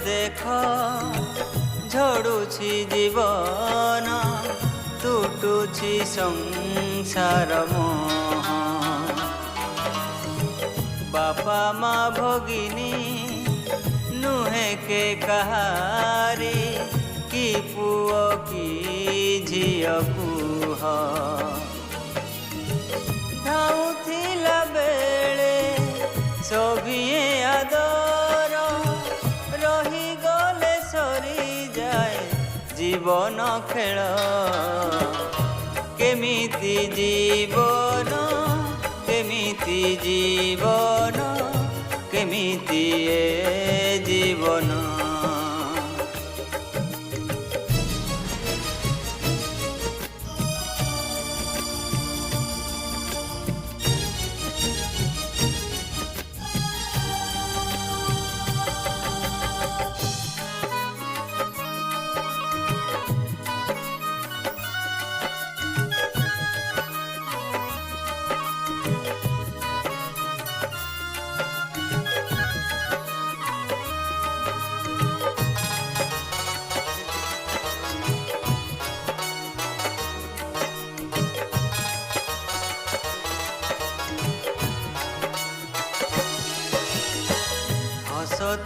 देख झड़ुछि जीवन तुटुछि संसार मोह। बापा माँ भगिनी नुहे के कहारी कि पुओ कि झियो कुह। धाउथिला बेले सभिए आदर रही गले सरी जाए जीवन खेल। केमिति जीवन केमिति जीवन केमिति ए जीवन।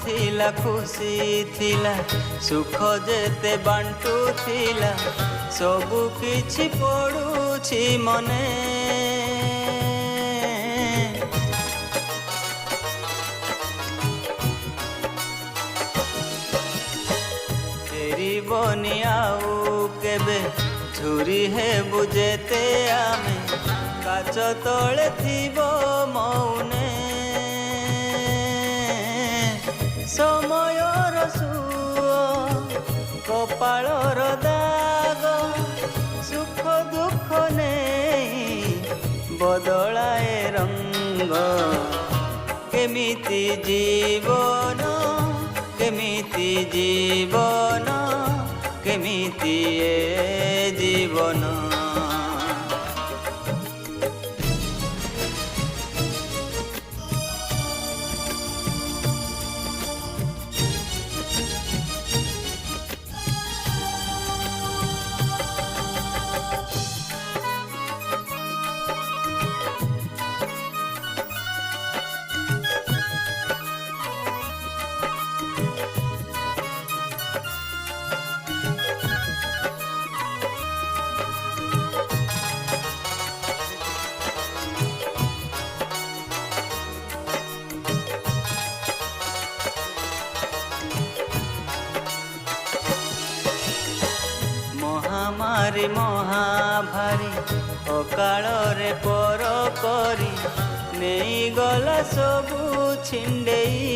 थिला खुशी थिला सुख जेते बांटू थिला सबु किछि पड़ुछि मने। फेरिबनि आउ केबे झुरी हे बुझेते आमे काच तले थिबो मौने। समयर सुओ कपाळर दाग सुख दुख नेई बदलाए रंग। केमिति जीवन केमिति जीवन केमिति ए जीवन। महामारी महाभारी अकाल रे पर करी नहीं गला सबू छिंडेई।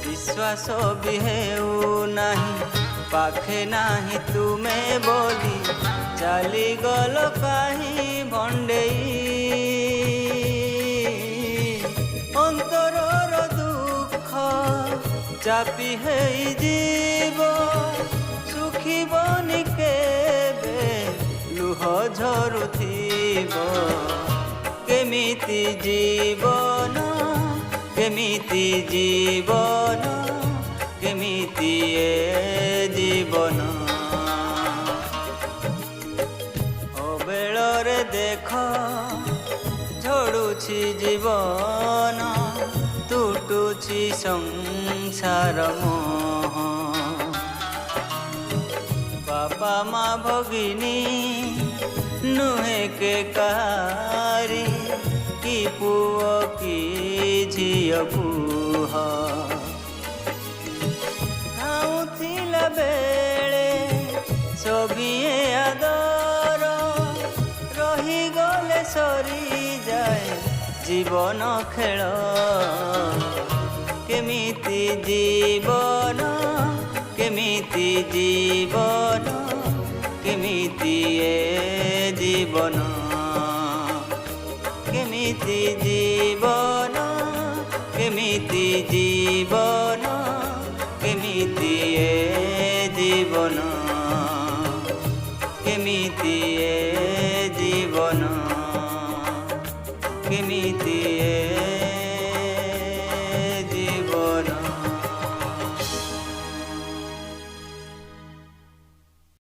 विश्वास भी हेउ नाही पाखे नाही तुमे बोली चली गल कहीं भंडेई। अंतरर दुख चापी है जीव सुखीबनी केबे लुह झरुथिब। केमिति जीवन केमिति जीवन केमिति ए जीवन। अबेଳରେ देख झड़ुछि जीवन तुटुछि संसार मोह। बापा माँ भगिनी नुहे के कहारी कि पुओ कि झियो कुह। खाउथिला बेले सभिए आदर रही गले सरी जाए जीवन खेल। केमिति जीवन केमिति जीवन केमिति ए जीवन। केमिति जीवन केमिति जीवन केमिति ए जीवन केमिति ए जीवन। ଜୀବନ କେମିତି